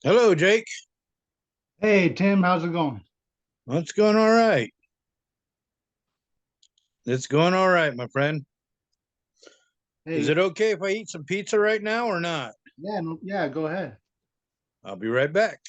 Hello, Jake. Hey Tim, how's it going? It's going all right. It's going all right, my friend. Is Hey, it okay if I eat some pizza right now or not? yeah, no, yeah, go ahead. I'll be right back.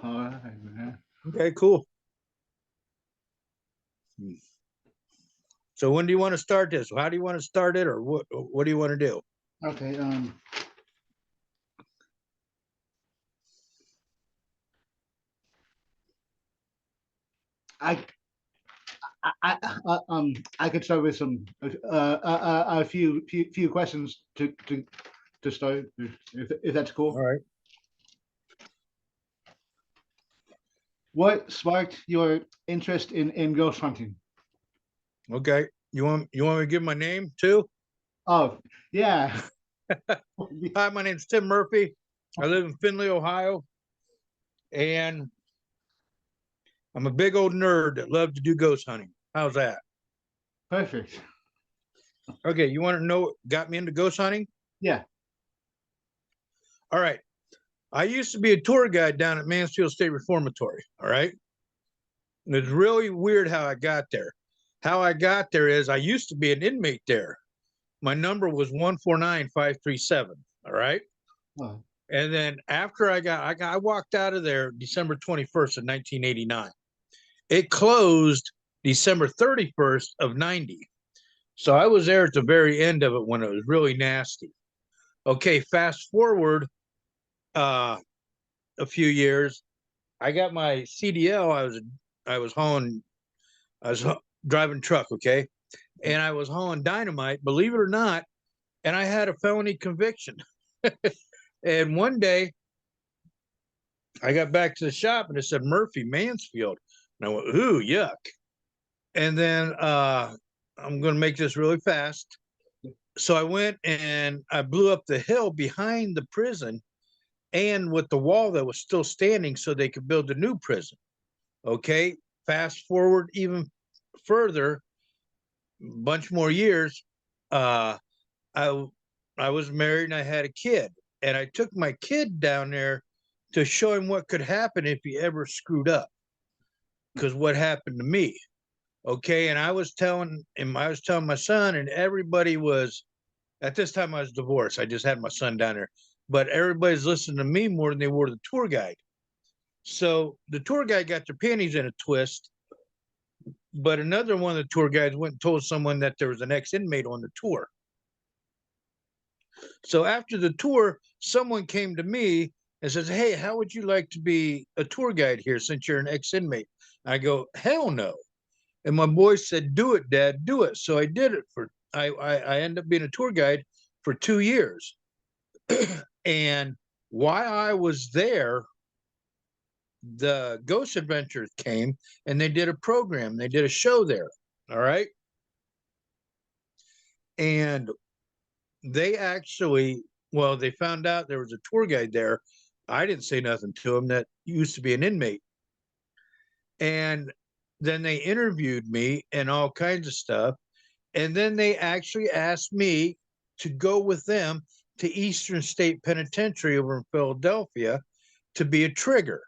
All right, man. Okay, cool. So when do you want to start this? How do you want to start it, or what do you want to do? Okay, I, I could start with some a few questions to start, if that's All cool. right. What sparked your interest in ghost hunting? Okay. You want me to give my name too? Oh, yeah. Hi, my name's Tim Murphy. I live in Findlay, Ohio, and I'm a big old nerd that loves to do ghost hunting. How's that? Perfect. Okay, you want to know what got me into ghost hunting? Yeah. All right. I used to be a tour guide down at Mansfield State Reformatory. All right. And it's really weird how I got there. How I got there is I used to be an inmate there. My number was 149537. All right. Oh, And then after I walked out of there December 21st of 1989. It closed December 31st of 90. So I was there at the very end of it when it was really nasty. Okay, fast forward uh, a few years, I got my CDL. I was hauling, I was driving truck, okay, and I was hauling dynamite, believe it or not, and I had a felony conviction. And one day I got back to the shop and it said Murphy Mansfield, and I went, ooh, yuck. And then I'm going to make this really fast. So I went and I blew up the hill behind the prison and with the wall that was still standing so they could build a new prison. Okay. Fast forward even further, a bunch more years. Uh, I I was married and I had a kid, and I took my kid down there to show him what could happen if he ever screwed up. Because what happened to me, okay? And I was telling my son, and everybody was at this time I was divorced. I just had my son down there, but everybody's listening to me more than they were the tour guide. So the tour guide got their panties in a twist, but another one of the tour guides went and told someone that there was an ex inmate on the tour. So after the tour, someone came to me and says, "Hey, how would you like to be a tour guide here since you're an ex inmate?" I go, "Hell no." And my boy said, "Do it, Dad, do it." So I did it for, I ended up being a tour guide for 2 years. And while I was there, the Ghost Adventures came and they did a program, they did a show there. All right. And they actually, well, they found out there was a tour guide there. I didn't say nothing to him that used to be an inmate. And then they interviewed me and all kinds of stuff. And then they actually asked me to go with them to Eastern State Penitentiary over in Philadelphia to be a trigger.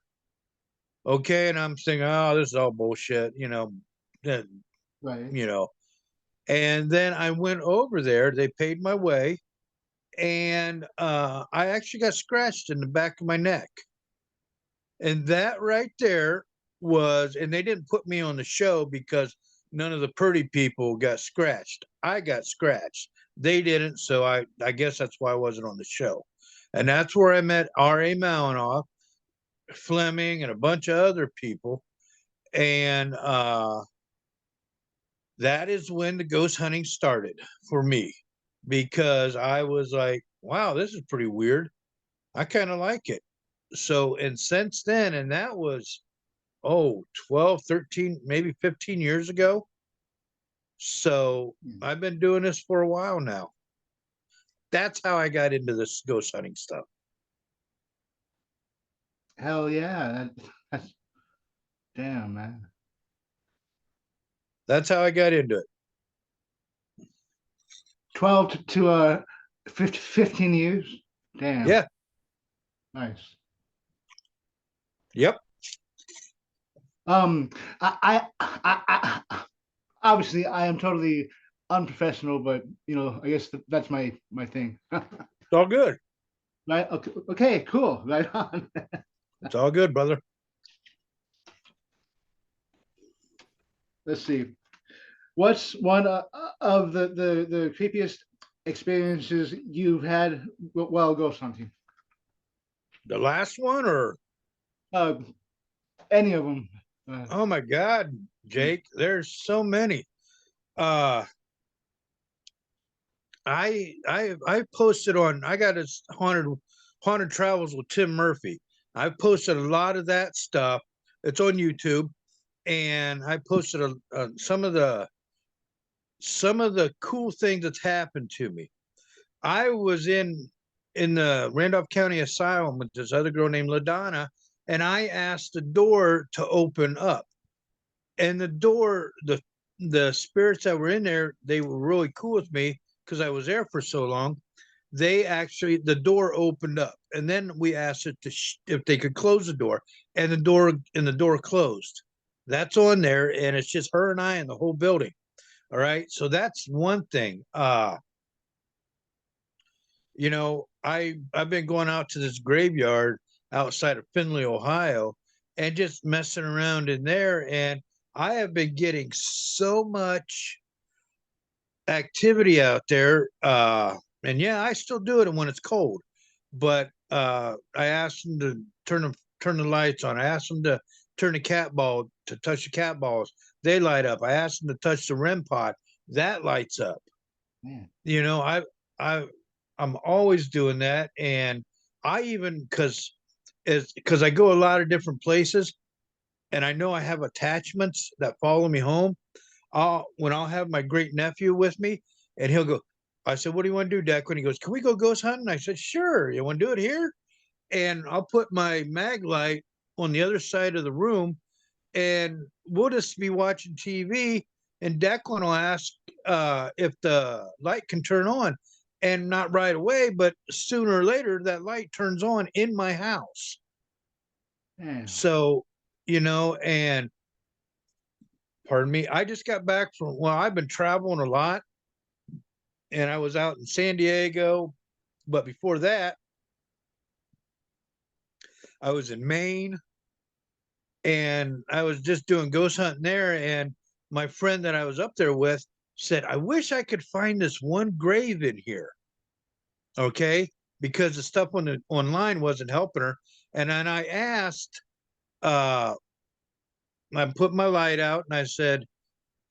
Okay. And I'm thinking, oh, this is all bullshit, right. you know. And then I went over there, they paid my way, and I actually got scratched in the back of my neck. And that right there was, and they didn't put me on the show because none of the pretty people got scratched. I got scratched. They didn't. So I guess that's why I wasn't on the show. And that's where I met R.A. Malinoff, Fleming, and a bunch of other people. And that is when the ghost hunting started for me because I was like, wow, this is pretty weird. I kind of like it. So, and since then, and that was, 12, 13, maybe 15 years ago. So Hmm. I've been doing this for a while now. That's how I got into this ghost hunting stuff. Hell yeah. That's damn, man. That's how I got into it. 12 to 15 years. Damn. Yeah. Nice. Yep. Um, obviously I am totally unprofessional, but I guess that's my thing. It's all good. Right. Okay. Okay. Cool. Right on. It's all good, brother. Let's see. What's one of the creepiest experiences you've had while ghost hunting? The last one, or Uh, any of them? oh my God, Jake, there's so many. Uh I posted on, I got this haunted travels with Tim Murphy. I've posted a lot of that stuff. It's on YouTube, and I posted some of the cool things that's happened to me. I was in the Randolph County Asylum with this other girl named LaDonna, and I asked the door to open up. And the spirits that were in there, they were really cool with me because I was there for so long. They actually, the door opened up, and then we asked it to if they could close the door, and the door closed. That's on there, and it's just her and I in the whole building. All right, so that's one thing. I've been going out to this graveyard outside of Findlay, Ohio, and just messing around in there, and I have been getting so much activity out there. And yeah, I still do it when it's cold, but I asked them to turn the lights on. I asked them to turn the cat ball to touch the cat balls. They light up. I asked them to touch the REM pod. That lights up. Man. You know, I I'm always doing that, and I even because I go a lot of different places, and I know I have attachments that follow me home. I'll have my great nephew with me, and he'll go. I said, "What do you want to do, Declan?" He goes, "Can we go ghost hunting?" I said, "Sure. You want to do it here?" And I'll put my mag light on the other side of the room, and we'll just be watching TV. And Declan will ask if the light can turn on, and not right away, but sooner or later that light turns on in my house. Damn. So, and pardon me, I just got back from, well, I've been traveling a lot, and I was out in San Diego, but before that, I was in Maine, and I was just doing ghost hunting there. And my friend that I was up there with said, I wish I could find this one grave in here. Okay. Because the stuff online wasn't helping her. And then I asked, uh, I put my light out and I said,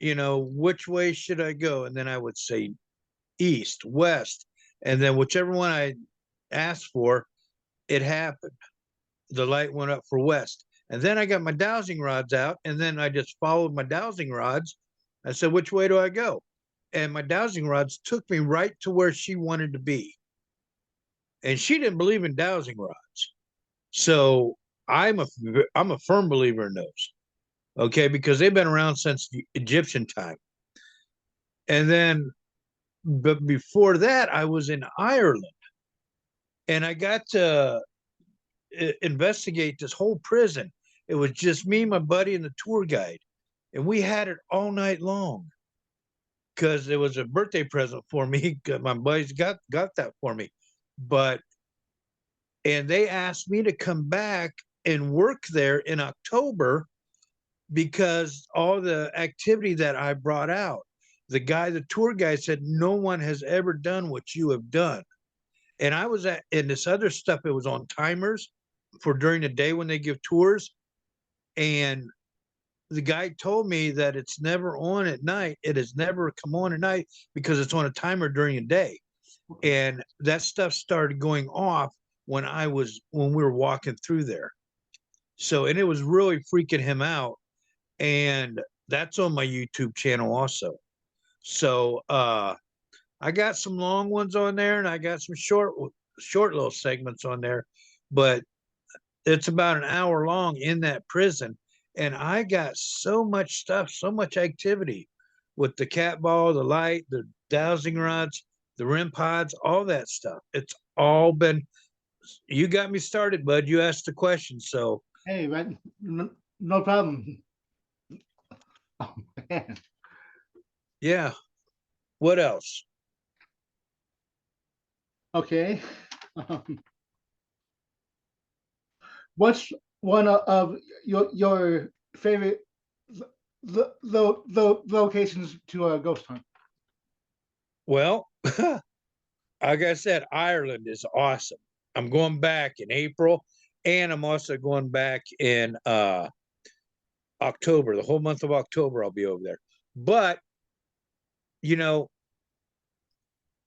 which way should I go? And then I would say east, west. And then whichever one I asked for, it happened. The light went up for west. And then I got my dowsing rods out, and then I just followed my dowsing rods. I said, which way do I go? And my dowsing rods took me right to where she wanted to be. And she didn't believe in dowsing rods. So I'm a I'm a firm believer in those. Okay, because they've been around since the Egyptian time. And then but before that, I was in Ireland, and I got to investigate this whole prison. It was just me, my buddy, and the tour guide, and we had it all night long because it was a birthday present for me. My buddies got that for me, but and they asked me to come back and work there in October because all the activity that I brought out. The tour guide said, no one has ever done what you have done. And I was in this other stuff, it was on timers for during the day when they give tours. And the guy told me that it's never on at night. It has never come on at night because it's on a timer during the day. And that stuff started going off when we were walking through there. So, and it was really freaking him out. And that's on my YouTube channel also. So, I got some long ones on there and I got some short little segments on there, but it's about an hour long in that prison. And I got so much stuff, so much activity with the cat ball, the light, the dowsing rods, the REM pods, all that stuff. It's all been, you got me started, bud. You asked the question. So, Hey, man, no problem. Oh, man. yeah. What else? Okay. What's one of your favorite locations to ghost hunt? Well, like I said, Ireland is awesome. I'm going back in April and I'm also going back in October. The whole month of October I'll be over there. But, you know,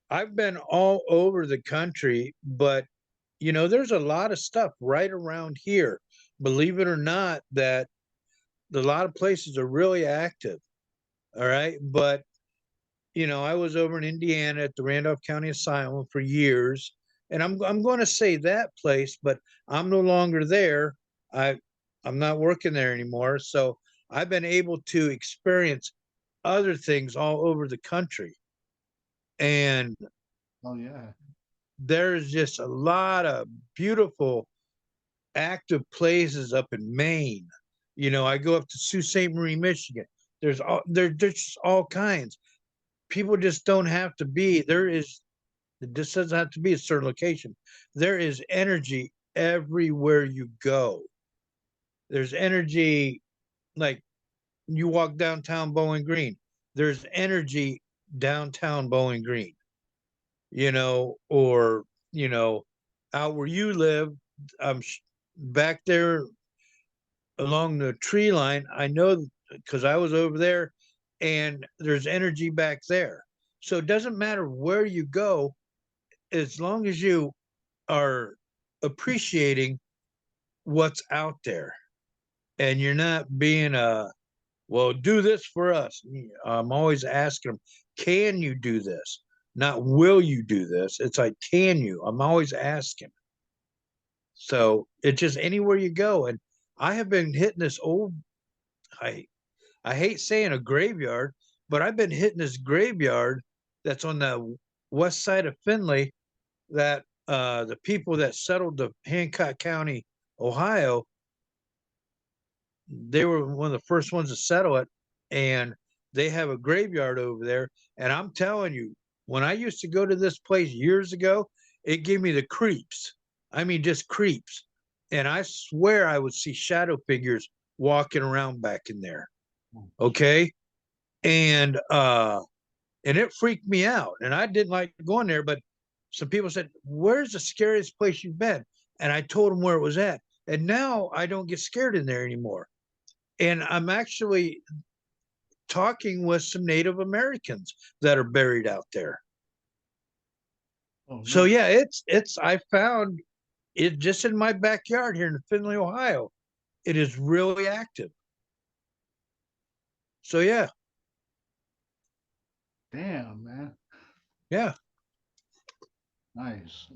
I've been all over the country, but there's a lot of stuff right around here. Believe it or not, that a lot of places are really active. All right. But I was over in Indiana at the Randolph County Asylum for years, and I'm going to say that place, but I'm no longer there. I I'm not working there anymore, so I've been able to experience other things all over the country, and Oh yeah. there's just a lot of beautiful active places up in Maine. I go up to Sault Ste. Marie, Michigan. There's just all kinds. People just don't have to be there is this doesn't have to be a certain location. There is energy everywhere you go. There's energy, like you walk downtown Bowling Green. There's energy downtown Bowling Green, or out where you live. I'm back there along the tree line. I know because I was over there, and there's energy back there. So it doesn't matter where you go, as long as you are appreciating what's out there and you're not being well, do this for us. I'm always asking them, can you do this? Not will you do this? It's like, can you? I'm always asking. So it's just anywhere you go. And I have been hitting this old, I I hate saying a graveyard, but I've been hitting this graveyard that's on the west side of Findlay that the people that settled the Hancock County, Ohio, they were one of the first ones to settle it, and they have a graveyard over there. And I'm telling you, when I used to go to this place years ago, it gave me the creeps. I mean, just creeps. And I swear I would see shadow figures walking around back in there. Okay. And it freaked me out. And I didn't like going there, but some people said, "Where's the scariest place you've been?" And I told them where it was at. And now I don't get scared in there anymore. And I'm actually talking with some Native Americans that are buried out there. Oh So no. yeah, it's I found it just in my backyard here in Findlay, Ohio. It is really active. So yeah, Damn, man. yeah. Nice.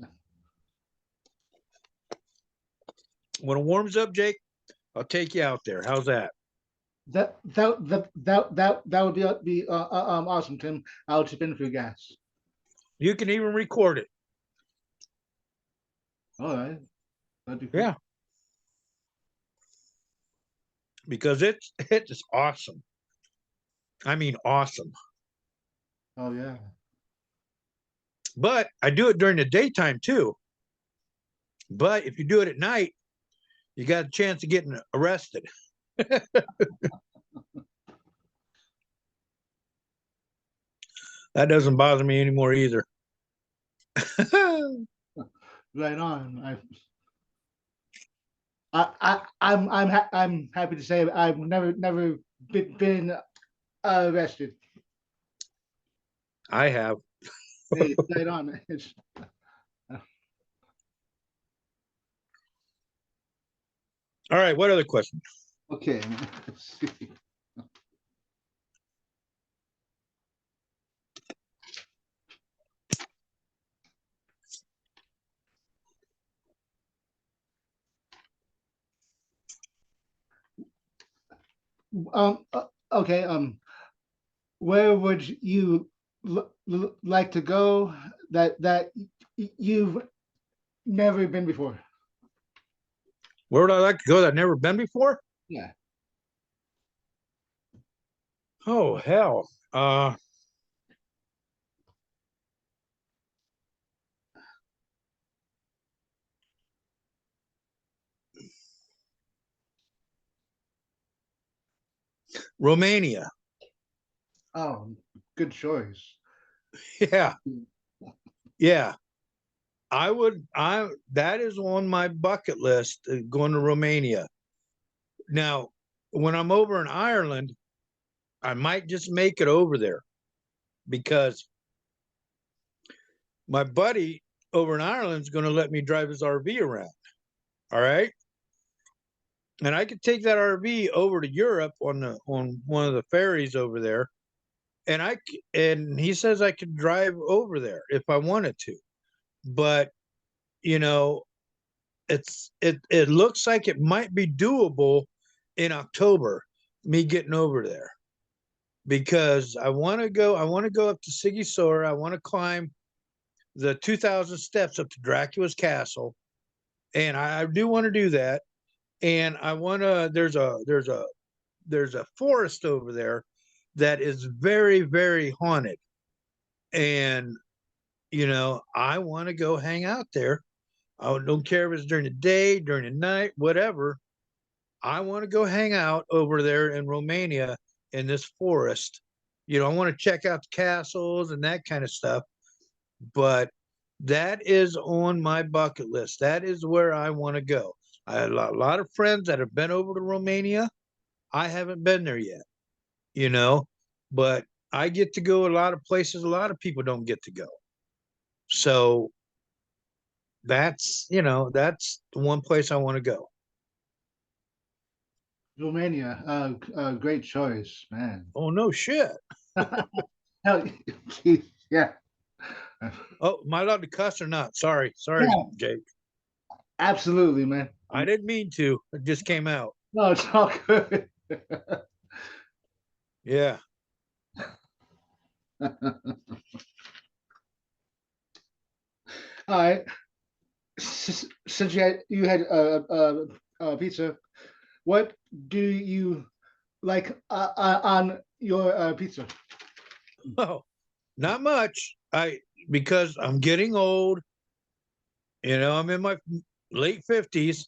When it warms up, Jake, I'll take you out there. How's that? That would be awesome, Tim. I'll chip in for you guys. You can even record it. All right. That'd be cool. Yeah, because it's awesome. I mean, awesome. Oh yeah. But I do it during the daytime too. But if you do it at night, you got a chance of getting arrested. That doesn't bother me anymore either. Right on. I'm happy to say I've never been arrested. I have. Hey, right on. It's All right. What other question? okay. Let's see. Okay. Where would you like to go that you've never been before? Where would I like to go that I've never been before? Yeah. Oh, hell. Romania. Oh, good choice. Yeah. Yeah. That is on my bucket list, going to Romania. Now, when I'm over in Ireland, I might just make it over there because my buddy over in Ireland is going to let me drive his RV around. All right. And I could take that RV over to Europe on one of the ferries over there. And he says I could drive over there if I wanted to. But, you know, it looks like it might be doable in October, me getting over there. Because I want to go up to Sigisora. I want to climb the 2,000 steps up to Dracula's castle. And I do want to do that. And I want to there's a forest over there that is very, very haunted. And I want to go hang out there. I don't care if it's during the day, during the night, whatever. I want to go hang out over there in Romania in this forest. I want to check out the castles and that kind of stuff. But that is on my bucket list. That is where I want to go. I had a lot of friends that have been over to Romania. I haven't been there yet, you know, but I get to go a lot of places a lot of people don't get to go. So that's the one place I want to go. Romania, great choice, man. Oh, no shit. Hell, yeah, Oh, am I allowed to cuss or not? Sorry. Sorry, yeah, Jake. absolutely, man. I didn't mean to. It just came out. No, it's all good. Yeah. All right. Since you had pizza, what do you like on your pizza? Oh, not much. Because I'm getting old, I'm in my late 50s.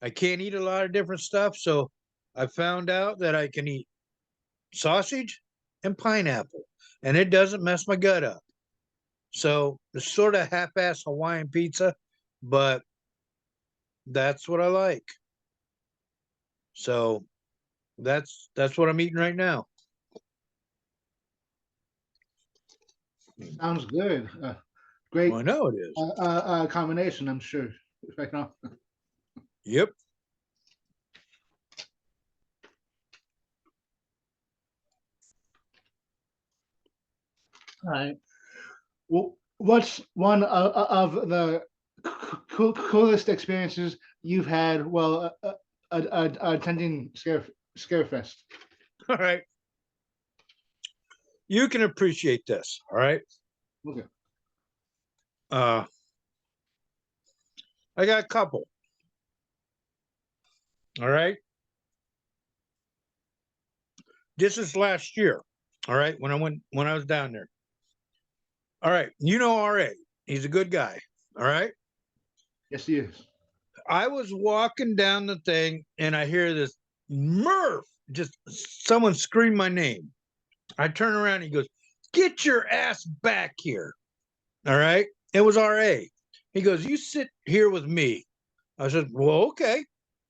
I can't eat a lot of different stuff, so I found out that I can eat sausage and pineapple, and it doesn't mess my gut up. So it's sort of half-ass Hawaiian pizza, but that's what I like. So that's what I'm eating right now. Sounds good. Well, I Great know it is. combination, I'm sure. Right now. Yep. All right. Well, what's one of the coolest experiences you've had while attending Scarefest? All right. You can appreciate this. All right. Okay. Uh, I got a couple. All right. This is last year. All right. When I was down there. All right. RA. He's a good guy. All right. Yes, he is. I was walking down the thing and I hear this Murph, just someone scream my name. I turn around and he goes, "Get your ass back here." All right. It was RA. He goes, "You sit here with me." I said, "Well, okay."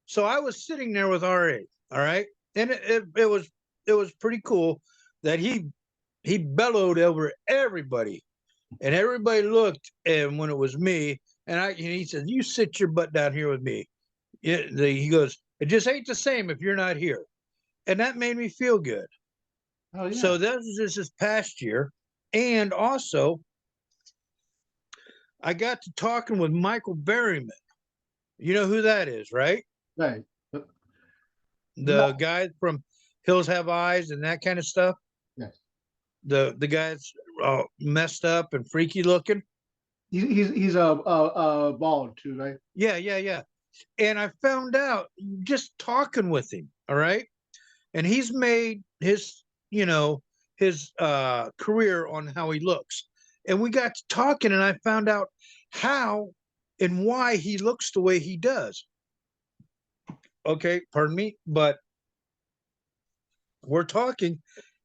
So I was sitting there with RA. All right. And it was pretty cool that he bellowed over everybody. And everybody looked, and when it was me, and he said, "You sit your butt down here with me." He goes, "It just ain't the same if you're not here," and that made me feel good. Oh yeah. So that was just this past year, and also I got to talking with Michael Berryman. You know who that is, right? Right. But The no. guy from Hills Have Eyes and that kind of stuff. Yes. The guy that's messed up and freaky looking. He's a bald too, right? Yeah, yeah, yeah. And I found out just talking with him. All right, and he's made his his career on how he looks, and we got to talking, and I found out how and why he looks the way he does. Okay, pardon me, but we're talking,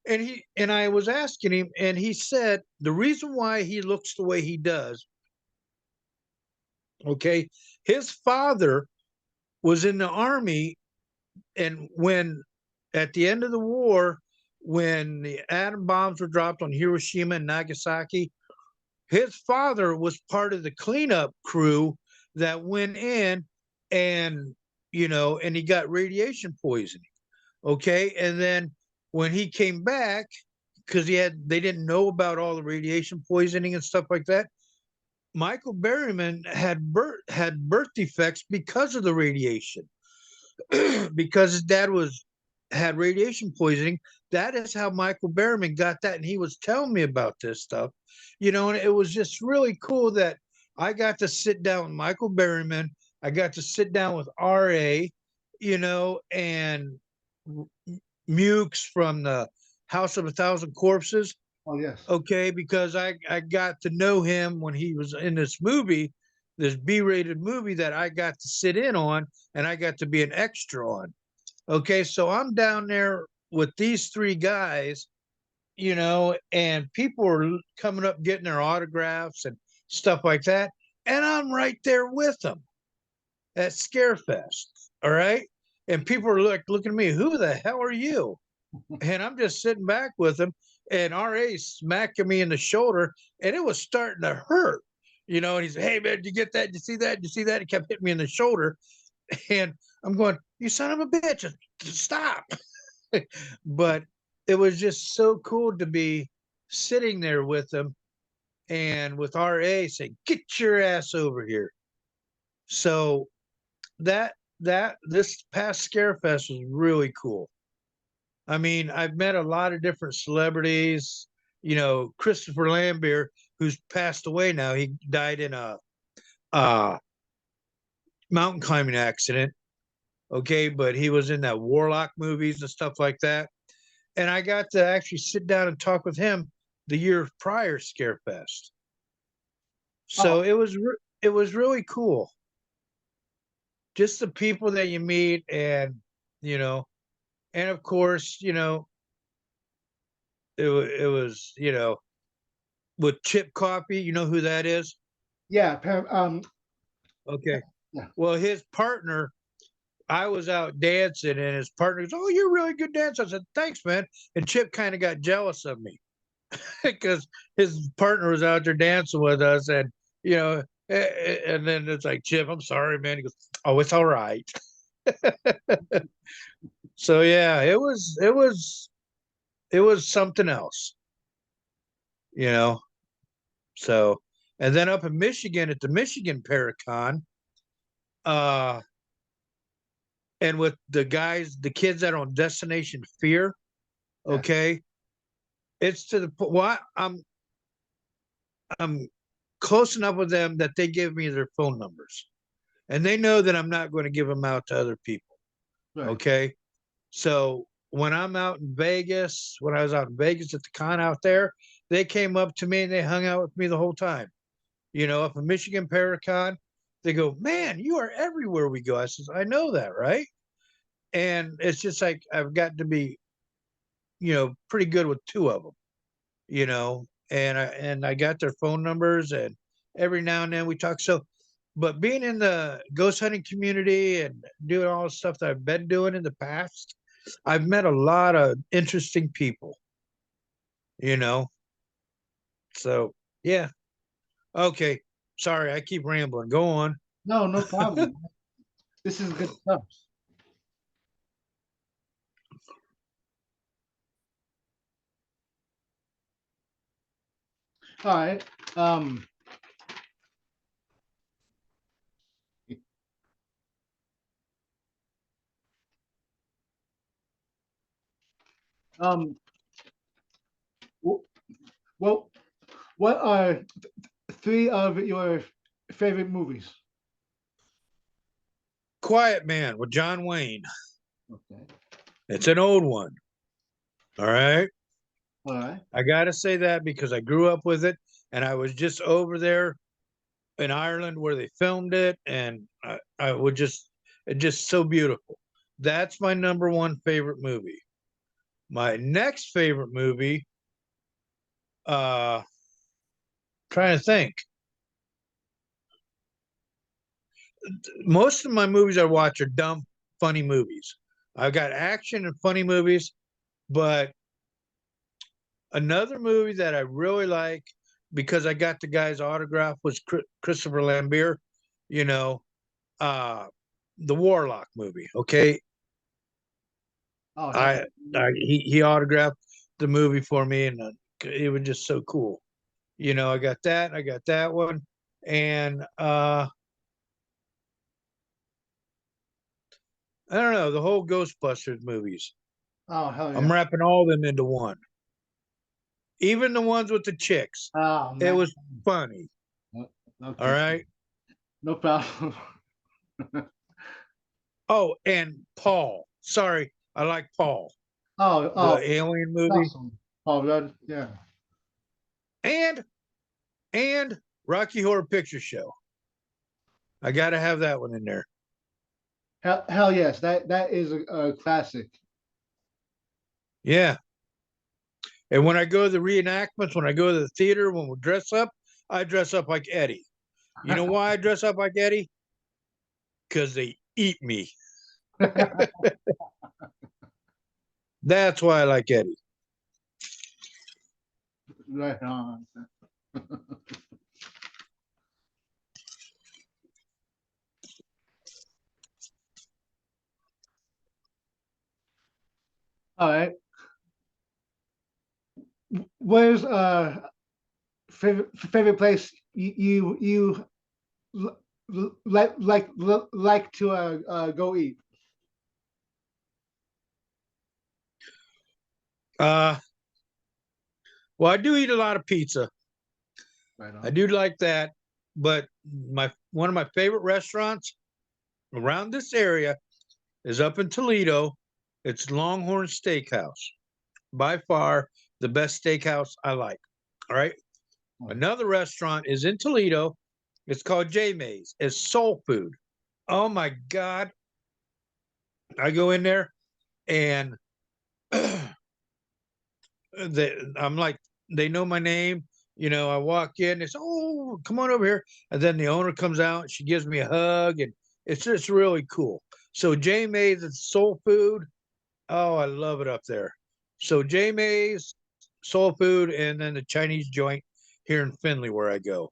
and I was asking him, and he said the reason why he looks the way he does. Okay, his father was in the army, and when at the end of the war, when the atom bombs were dropped on Hiroshima and Nagasaki, his father was part of the cleanup crew that went in, and and he got radiation poisoning. Okay, and then when he came back, because they didn't know about all the radiation poisoning and stuff like that. Michael Berryman had birth defects because of the radiation. Because his dad had radiation poisoning. That is how Michael Berryman got that, and he was telling me about this stuff. And it was just really cool that I got to sit down with Michael Berryman. I got to sit down with RA, and Mukes from the House of a Thousand Corpses. Oh yes. Okay, because I got to know him when he was in this movie, this B-rated movie that I got to sit in on, and I got to be an extra on. Okay, so I'm down there with these three guys, and people are coming up getting their autographs and stuff like that, and I'm right there with them at Scarefest. All right, and people are looking at me, who the hell are you? And I'm just sitting back with him, and RA smacking me in the shoulder, and it was starting to hurt. And he said, "Hey man, did you get that? Did you see that? Did you see that?" He kept hitting me in the shoulder, and I'm going, "You son of a bitch, stop!" But it was just so cool to be sitting there with him and with RA saying, "Get your ass over here." So that this past Scarefest was really cool. I mean, I've met a lot of different celebrities. Christopher Lambert, who's passed away now. He died in a uh, mountain climbing accident. Okay, but he was in that Warlock movies and stuff like that. And I got to actually sit down and talk with him the year prior Scarefest. Oh So it was really cool. Just the people that you meet, and you know, and of course, it was with Chip Coffey. You know who that is? yeah. Okay. Yeah. Well, his partner, I was out dancing, and his partner goes, "Oh, you're a really good dancer." I said, "Thanks, man." And Chip kind of got jealous of me because his partner was out there dancing with us, and you know, and then it's like, "Chip, I'm sorry, man." He goes, "Oh, it's all right." So yeah, it was something else, you know. So, and then up in Michigan at the Michigan Paracon, uh, and with the kids that are on Destination Fear, Yes. okay, it's to the point. Well, I'm close enough with them that they give me their phone numbers, and they know that I'm not going to give them out to other people. Right. Okay, so when I'm out in Vegas, when I was out in Vegas at the con out there, they came up to me and they hung out with me the whole time. Up in Michigan Paracon, they go, "Man, you are everywhere we go." I says, "I know that, right?" And it's just like I've got to be, pretty good with two of them, and I got their phone numbers, and every now and then we talk. So, but being in the ghost hunting community and doing all the stuff that I've been doing in the past, I've met a lot of interesting people, you know. So Yeah. Okay. Sorry, I keep rambling. Go on. No, no problem. This is good stuff. All right. Um. w- Well, what are three of your favorite movies? Quiet Man with John Wayne. Okay. It's an old one. All right. All right. I got to say that because I grew up with it and I was just over there in Ireland where they filmed it. And I would it's just so beautiful. That's my number one favorite movie. My next favorite movie, trying to think. Most of my movies I watch are dumb, funny movies. I've got action and funny movies, but another movie that I really like because I got the guy's autograph was Christopher Lambert, you know, uh the Warlock movie. Okay. Oh, hell. I, he autographed the movie for me and it was just so cool. I got that one. And I don't know, the whole Ghostbusters movies. Oh, hell I'm yeah. wrapping all of them into one. Even the ones with the chicks. Oh It man. was funny. All Okay. right. No problem. Oh, and Paul. Sorry, I like Paul, Oh, the oh, alien movie, awesome. Oh, that, yeah. and Rocky Horror Picture Show. I got to have that one in there. Hell yes. That is a classic. Yeah. And when I go to the reenactments, when I go to the theater, when we dress up, I dress up like Eddie. You know why I dress up like Eddie? Because they eat me. That's why I like Eddie. Right on. All right. Where's favorite place like to go eat? Uh, well, I do eat a lot of pizza. Right I on. do like that, but my one of my favorite restaurants around this area is up in Toledo. It's Longhorn Steakhouse. By far the best steakhouse I like. All right. Another restaurant is in Toledo. It's called J May's. It's soul food. Oh my God. I go in there and I'm like, they know my name. I walk in, they say, "Oh, come on over here." And then the owner comes out, she gives me a hug, and it's just really cool. So J May's, it's soul food. Oh, I love it up there. So J May's, soul food, and then the Chinese joint here in Findlay where I go,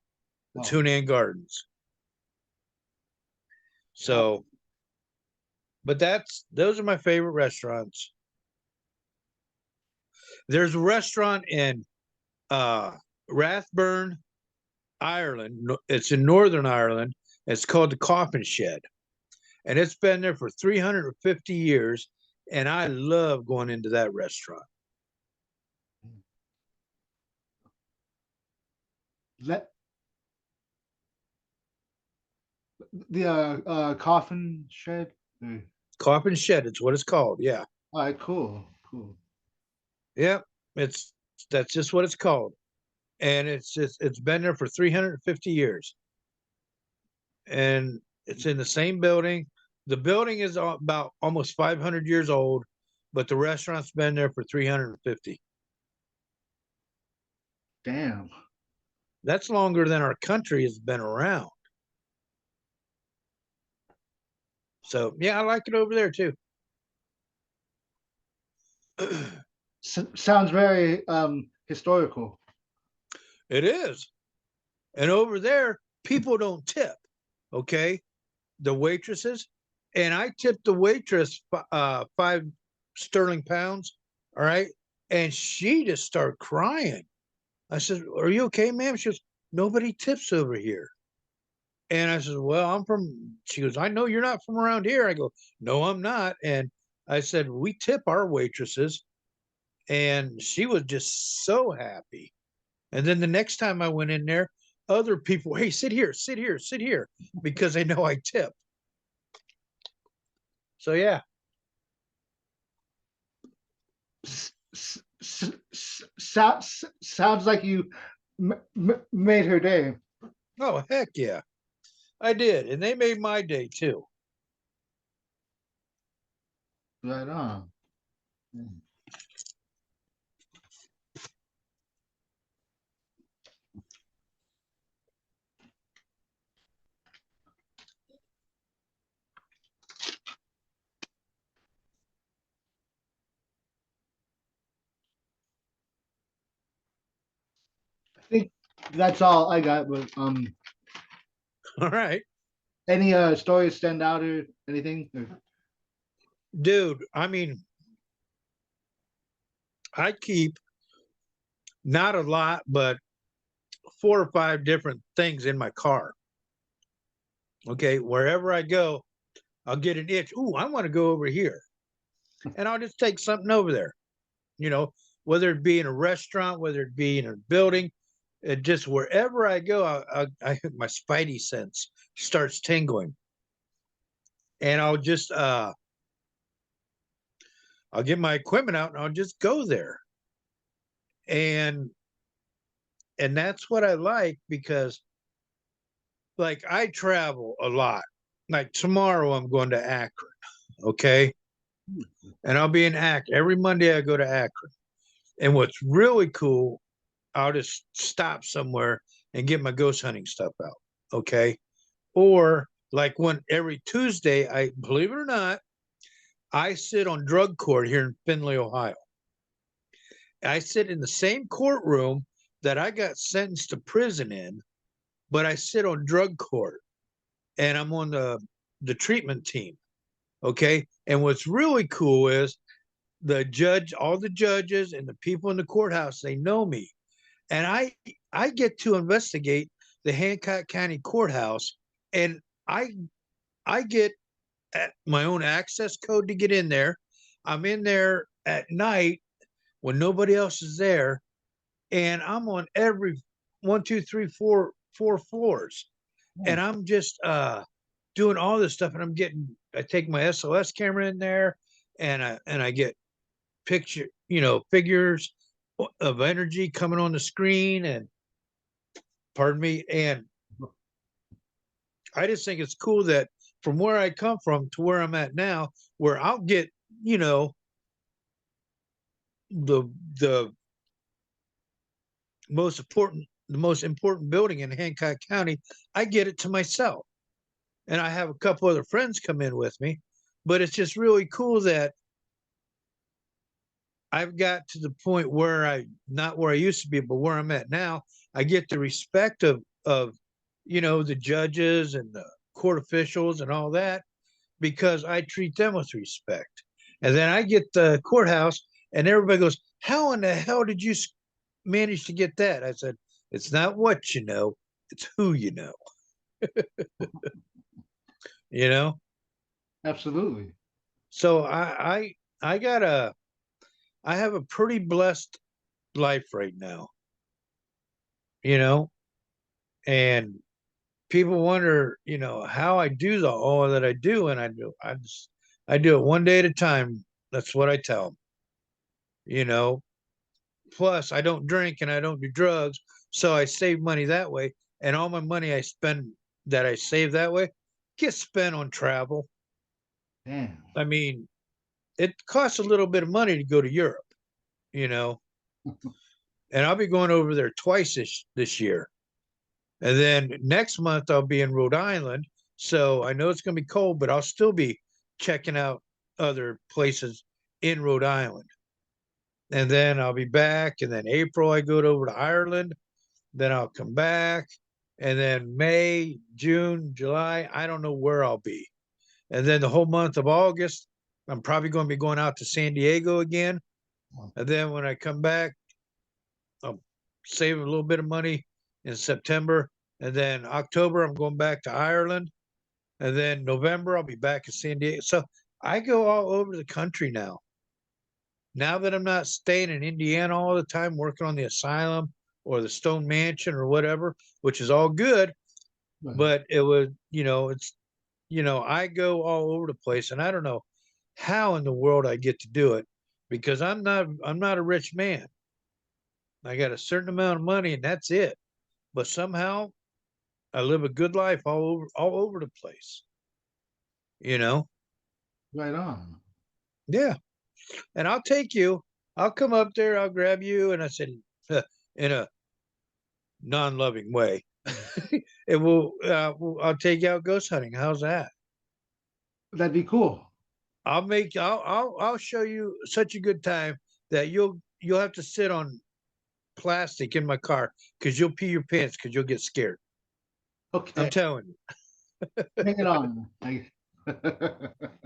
the Oh, Tune Gardens. oh, So, but those are my favorite restaurants. There's a restaurant in uh Rathburn, Ireland. It's in Northern Ireland. It's called the Coffin Shed, and it's been there for 350 years. And I love going into that restaurant. let the coffin shed. Coffin Shed, it's what it's called. Yeah, All right, cool, cool. yeah. It's That's just what it's called, and it's been there for 350 years, and it's in the same building. The building is about almost 500 years old, but the restaurant's been there for 350. Damn. That's longer than our country has been around. So yeah, I like it over there too. Sounds very historical. It is. And over there, people don't tip. Okay. The waitresses. And I tipped the waitress 5 sterling pounds. All right. And she just started crying. I said, "Are you okay, ma'am?" She goes, "Nobody tips over here." And I said, "Well, I'm from," she goes, "I know you're not from around here." I go, "No, I'm not." And I said, "We tip our waitresses." And she was just so happy. And then the next time I went in there, other people, "Hey, sit here, sit here, sit here," because they know I tip. So yeah. Sounds like you made her day. Oh, heck yeah. I did. And they made my day too. Right on. I think that's all I got. But All right. any stories stand out or anything? Dude, I mean, I keep not a lot, but 4 or 5 different things in my car. Okay. Wherever I go, I'll get an itch. Ooh, I want to go over here. And I'll just take something over there, you know, whether it be in a restaurant, whether it be in a building, it just wherever I go, my spidey sense starts tingling. And I'll get my equipment out and I'll just go there. And that's what I like because like I travel a lot. Like tomorrow I'm going to Akron, okay? And I'll be in Akron. Every Monday I go to Akron. And what's really cool, I'll just stop somewhere and get my ghost hunting stuff out, okay? Or like one every Tuesday, I believe it or not, I sit on drug court here in Findlay, Ohio. I sit in the same courtroom that I got sentenced to prison in, but I sit on drug court and I'm on the treatment team. Okay. And what's really cool is the judge, all the judges and the people in the courthouse, they know me. And I get to investigate the Hancock County Courthouse and I I get my own access code to get in there. I'm in there at night when nobody else is there, and I'm on every one, two, three, four floors, and I'm just doing all this stuff, and I take my SOS camera in there, and I get figures of energy coming on the screen, and pardon me, and I just think it's cool that from where I come from to where I'm at now, where I'll get you know the the most important building in Hancock County, I get it to myself. And I have a couple other friends come in with me, but it's just really cool that I've got to the point where I not where I used to be, but where I'm at now, I get the respect of the judges and the court officials and all that because I treat them with respect. And then I get the courthouse and everybody goes, "How in the hell did you manage to get that?" I said, "It's not what you know, it's who you know." You know? Absolutely. So I got I have a pretty blessed life right now, you know, and people wonder, how I do all that I do, and I do it one day at a time. That's what I tell them, you know. Plus, I don't drink and I don't do drugs, so I save money that way, and all my money I spend that I save that way gets spent on travel. Damn. I mean, it costs a little bit of money to go to Europe, you know, and I'll be going over there twice this year. And then next month I'll be in Rhode Island. So I know it's going to be cold, but I'll still be checking out other places in Rhode Island. And then I'll be back. And then April I go over to Ireland. Then I'll come back. And then May, June, July, I don't know where I'll be. And then the whole month of August, I'm probably going to be going out to San Diego again. And then when I come back, I'll save a little bit of money in September. And then October, I'm going back to Ireland. And then November, I'll be back in San Diego. So I go all over the country now. Now that I'm not staying in Indiana all the time, working on the asylum or the Stone Mansion or whatever, which is all good, Right. but it was, I go all over the place, and I don't know how in the world I get to do it because I'm not a rich man. I got a certain amount of money and that's it. But somehow I live a good life all over the place, you know? Right on. Yeah. And I'll take you. I'll come up there, I'll grab you, and I said, in a non-loving way. It will. I'll take you out ghost hunting. How's that? That'd be cool. I'll show you such a good time that you'll have to sit on plastic in my car because you'll pee your pants because you'll get scared. I'm Okay. telling you. Bring it on.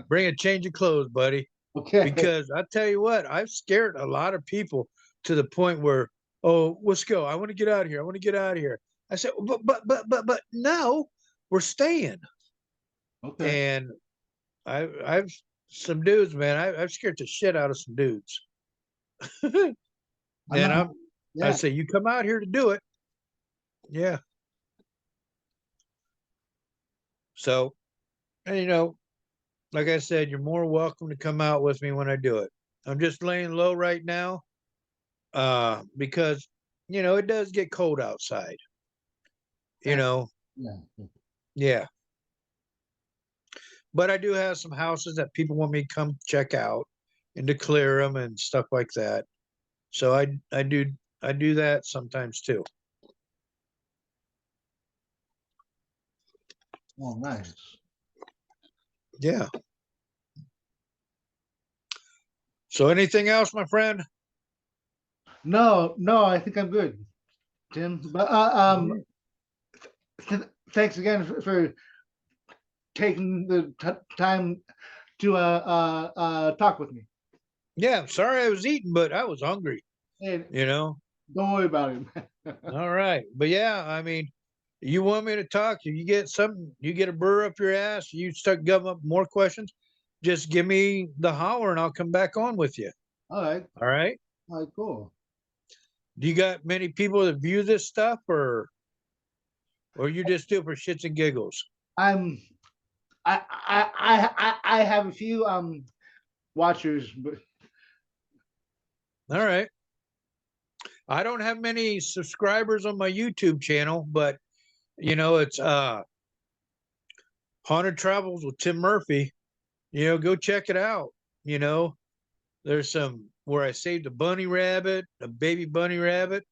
Bring a change of clothes, buddy. Okay. Because I tell you what, I've scared a lot of people to the point where, oh, let's go. I want to get out of here. I want to get out of here. I said, but no, we're staying. Okay. And I've some dudes, man. I've scared the shit out of some dudes. I'm And not. I Yeah. say, you come out here to do it. Yeah. So, and like I said, you're more welcome to come out with me when I do it. I'm just laying low right now, because it does get cold outside. You And know, yeah. yeah. But I do have some houses that people want me to come check out and to clear them and stuff like that. So I do that sometimes too. Oh, nice. Yeah. So anything else, my friend? No, no, I think I'm good, Tim. But thanks again for taking the time to talk with me. Yeah, I'm sorry I was eating, but I was hungry, And you know. don't worry about it. All right. But yeah, I mean, you want me to talk, you get something, you get a burr up your ass, you start giving up more questions, just give me the holler and I'll come back on with you. All right. All right. All right. Cool. Do you got many people that view this stuff or you just do it for shits and giggles? I'm. I have a few watchers, but All right. I don't have many subscribers on my YouTube channel, but it's Haunted Travels with Tim Murphy. Go check it out. You know, there's some where I saved a bunny rabbit, a baby bunny rabbit.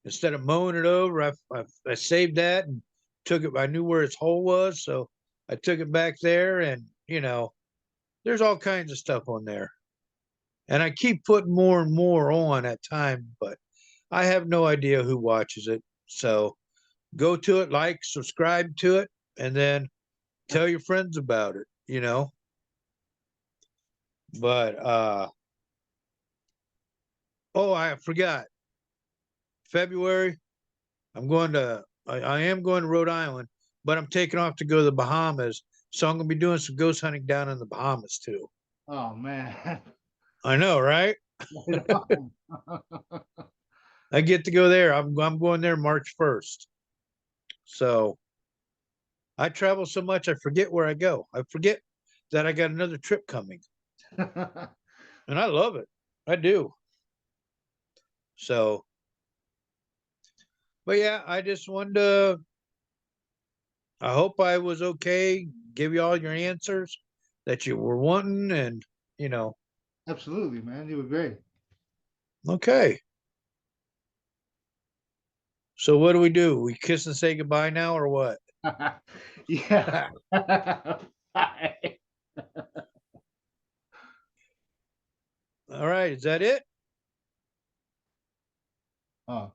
Instead of mowing it over, I saved that and took it. I knew where its hole was, so I took it back there, and there's all kinds of stuff on there. And I keep putting more and more on at time, but I have no idea who watches it. So go to it, like, subscribe to it, and then tell your friends about it. But oh, I forgot. February, I am going to Rhode Island, but I'm taking off to go to the Bahamas. So I'm gonna be doing some ghost hunting down in the Bahamas too. oh man. I know, right? I get to go there. I'm going there March 1st. So I travel so much I forget where I go. I forget that I got another trip coming. And I love it. I do. So, but yeah, I just wanted to, I hope I was okay, give you all your answers that you were wanting. And, you know, Absolutely, man. You were great. okay. So what do we do? We kiss and say goodbye now or what? yeah. Bye. All right. Is that it? Oh.